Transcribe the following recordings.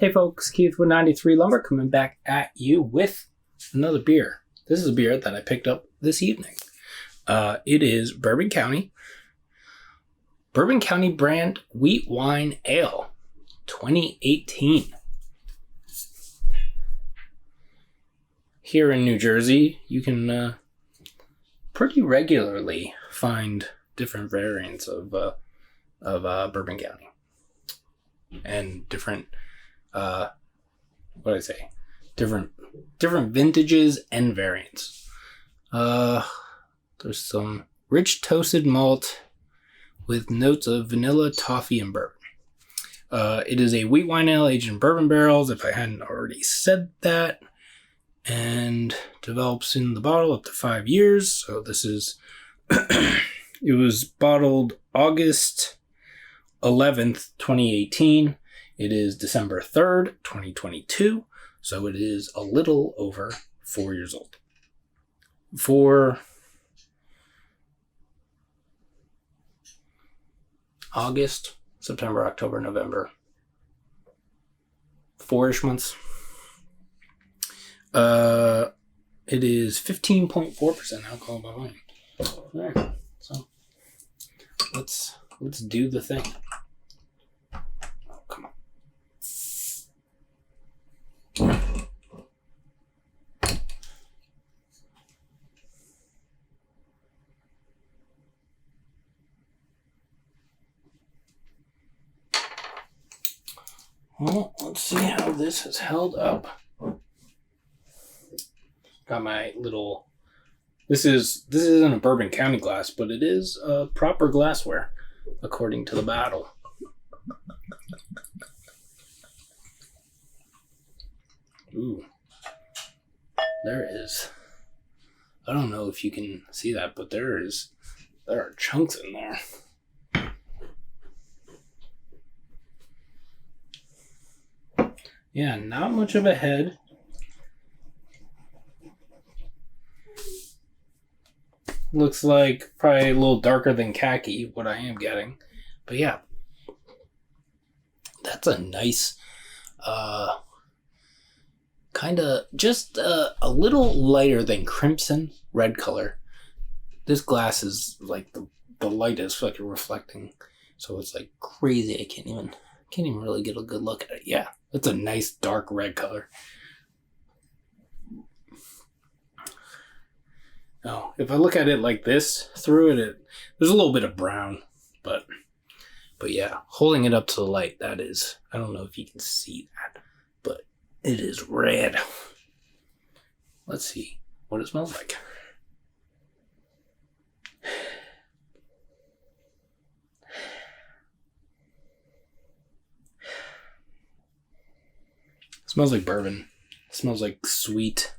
Hey folks, Keith with 93 Lumber coming back at you with another beer. This is a beer that I picked up this evening. It is Bourbon County brand Wheatwine Ale 2018. Here in New Jersey, you can pretty regularly find different variants of Bourbon County. And different different vintages and variants. There's some rich toasted malt with notes of vanilla, toffee, and bourbon. It is a wheat wine ale aged in bourbon barrels, if I hadn't already said that, and develops in the bottle up to 5 years. So this is it was bottled August 11th, 2018. It is December 3rd, 2022. So it is a little over 4 years old. For August, September, October, November, 4-ish months. It is 15.4% alcohol by volume. All right, so let's do the thing. Oh, come on. Well, let's see how this has held up. Got my little... This isn't a Bourbon County glass, but it is proper glassware, according to the bottle. Ooh. There is... I don't know if you can see that, but there are chunks in there. Yeah, not much of a head. Looks like probably a little darker than khaki, what I am getting. But yeah, that's a nice, kind of just a little lighter than crimson red color. This glass is like the lightest, like reflecting. So it's like crazy. I can't even really get a good look at it. Yeah, it's a nice dark red color. Oh, if I look at it like this through it, there's a little bit of brown, but yeah, holding it up to the light, that is, I don't know if you can see that, but it is red. Let's see what it smells like. It smells like bourbon. It smells like sweet.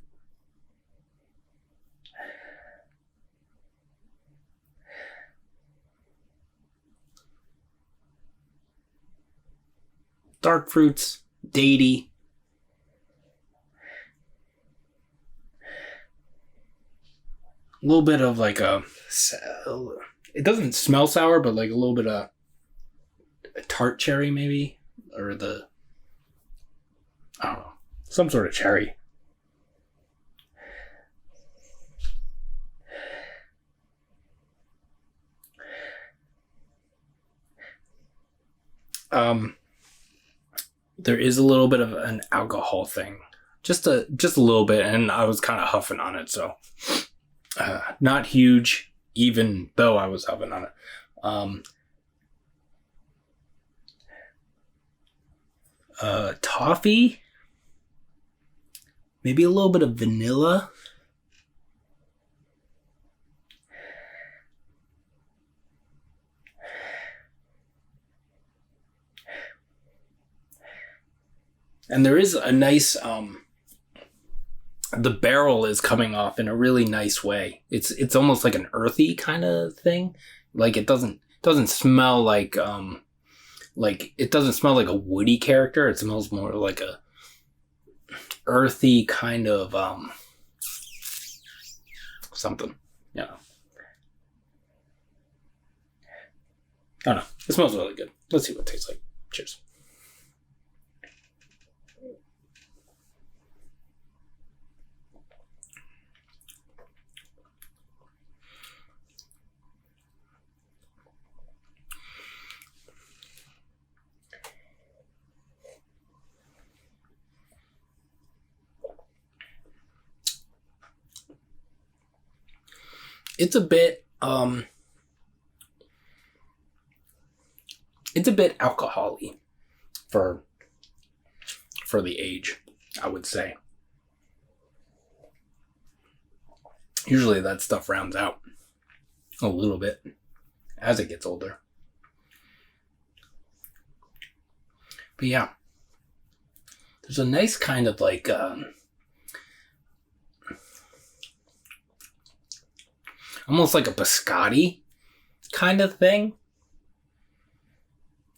Dark fruits, datey. A little bit of like it doesn't smell sour, but like a little bit of a tart cherry maybe, or I don't know, some sort of cherry. There is a little bit of an alcohol thing, just a little bit, and I was kind of huffing on it, so not huge, even though I was huffing on it. Toffee, maybe a little bit of vanilla. And there is a nice, the barrel is coming off in a really nice way. It's almost like an earthy kind of thing. Like it doesn't smell like it doesn't smell like a woody character. It smells more like a earthy kind of something. Yeah. I don't know. It smells really good. Let's see what it tastes like. Cheers. It's a bit alcohol-y for the age, I would say. Usually that stuff rounds out a little bit as it gets older. But yeah, there's a nice kind of like almost like a biscotti kind of thing.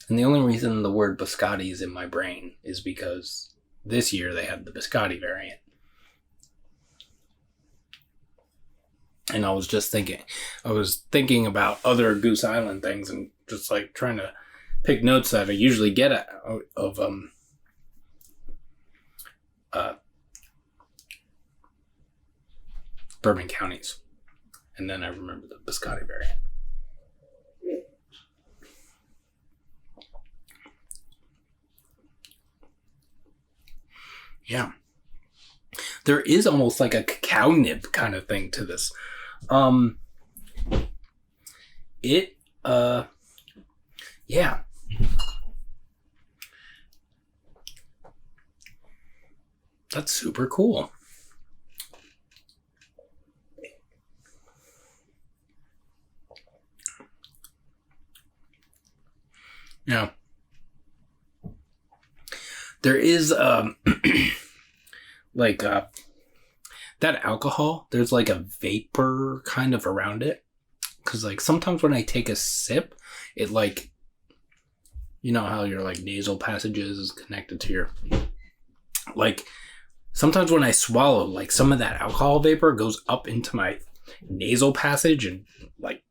And the only reason the word biscotti is in my brain is because this year they had the biscotti variant. And I was thinking about other Goose Island things and just like trying to pick notes that I usually get of bourbon counties. And then I remember the biscotti variant. Yeah. There is almost like a cacao nib kind of thing to this. Yeah. That's super cool. Yeah. There is like that alcohol, there's like a vapor kind of around it. Cause like sometimes when I take a sip, it like, you know how your like nasal passages is connected to your, like sometimes when I swallow, like some of that alcohol vapor goes up into my nasal passage and like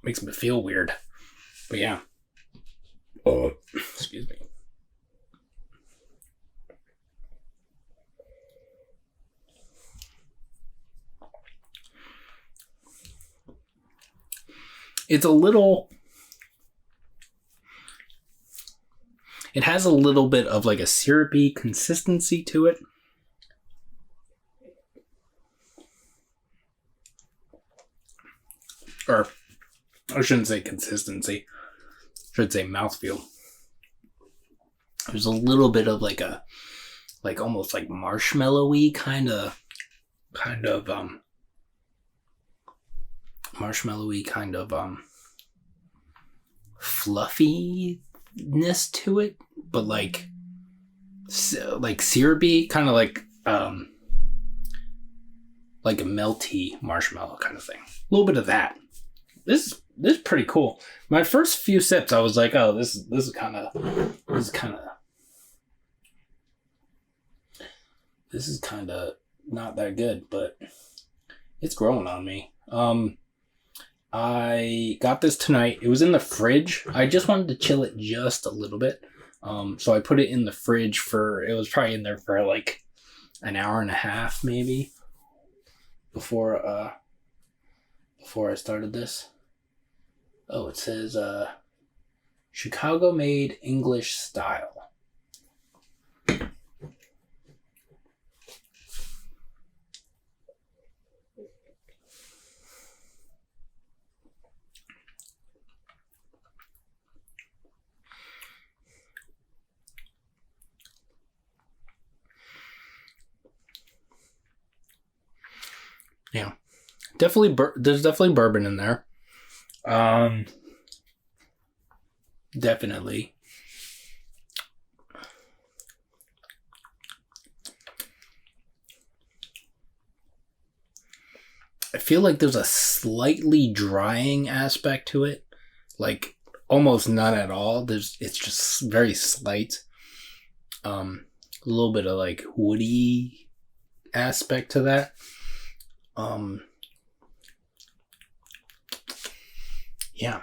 makes me feel weird. But yeah. Excuse me. It's a little... It has a little bit of like a syrupy consistency to it. Or, I shouldn't say consistency. I should say mouthfeel. There's a little bit of like a, like almost like marshmallowy marshmallowy kind of fluffiness to it, but like syrupy, kind of like a melty marshmallow kind of thing. A little bit of that. This is pretty cool. My first few sips, I was like, oh, this is kind of not that good, but it's growing on me. I got this tonight. It was in the fridge. I just wanted to chill it just a little bit. So I put it in the fridge it was probably in there for like an hour and a half maybe before I started this. Oh, it says Chicago made English style. Yeah, definitely. There's definitely bourbon in there. Definitely. I feel like there's a slightly drying aspect to it, like almost none at all. It's just very slight. A little bit of like woody aspect to that. Yeah.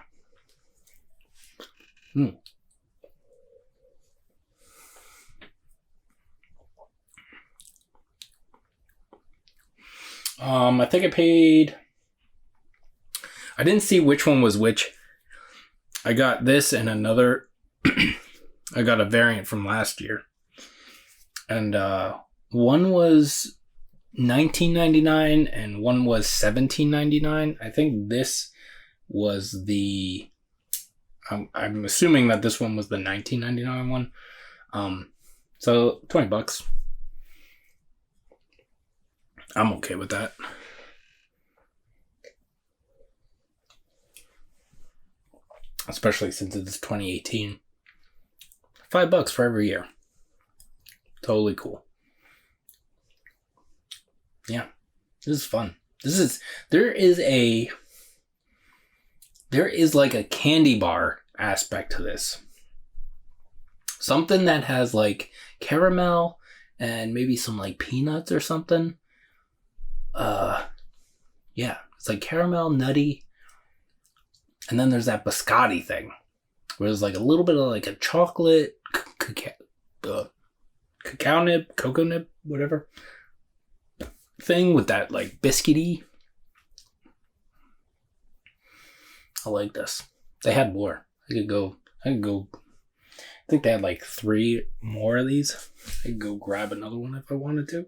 I think I paid... I didn't see which one was which. I got this and another... I got a variant from last year. And one was $19.99 and one was $17.99. I think this was the... I'm assuming that this one was the $19.99 one. So $20. I'm okay with that. Especially since it's 2018. $5 for every year. Totally cool. Yeah. This is fun. There is like a candy bar aspect to this. Something that has like caramel and maybe some like peanuts or something. Yeah, it's like caramel, nutty. And then there's that biscotti thing, where there's like a little bit of like a chocolate, cacao nib, cocoa nib, whatever thing with that like biscuity. I like this. They had more. I could go. I think they had like 3 more of these. I could go grab another one if I wanted to.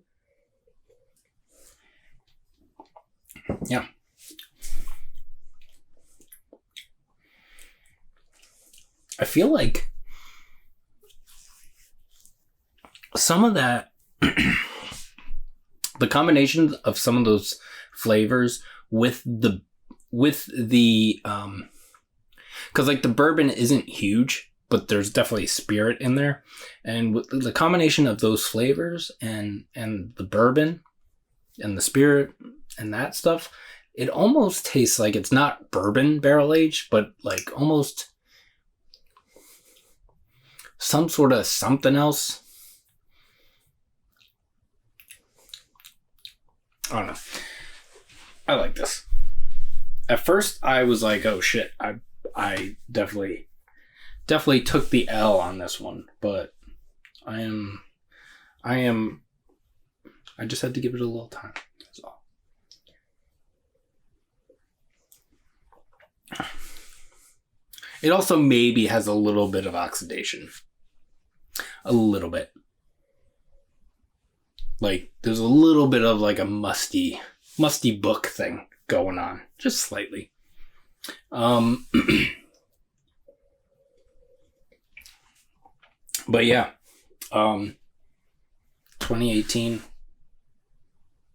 Yeah. I feel like some of that, the combination of some of those flavors with the, because like the bourbon isn't huge, but there's definitely spirit in there. And with the combination of those flavors and the bourbon and the spirit and that stuff, it almost tastes like it's not bourbon barrel aged, but like almost some sort of something else. I don't know. I like this. At first, I was like, "Oh shit!" I definitely took the L on this one, but I just had to give it a little time. That's all. It also maybe has a little bit of oxidation. A little bit. Like, there's a little bit of like a musty book thing going on. Just slightly. But yeah. 2018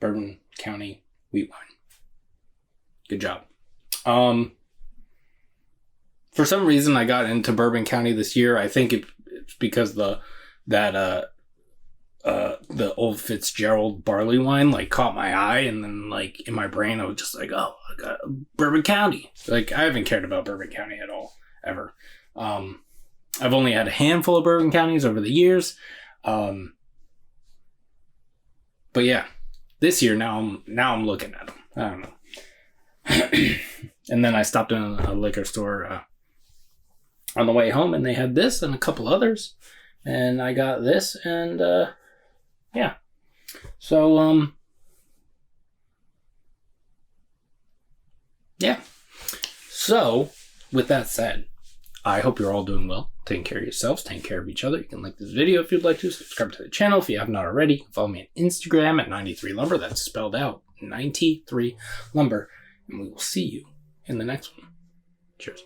Bourbon County Wheatwine. Good job. For some reason I got into Bourbon County this year. I think it's because the old Fitzgerald barley wine like caught my eye, and then like in my brain I was just like, oh, I got Bourbon County. Like I haven't cared about Bourbon County at all ever. I've only had a handful of Bourbon Counties over the years. But yeah, this year now I'm looking at them. I don't know. And then I stopped in a liquor store on the way home, and they had this and a couple others, and I got this, and yeah. So yeah. So with that said, I hope you're all doing well, taking care of yourselves, taking care of each other. You can like this video if you'd like to, subscribe to the channel if you have not already. Follow me on Instagram at 93lumber. That's spelled out 93lumber. And we will see you in the next one. Cheers.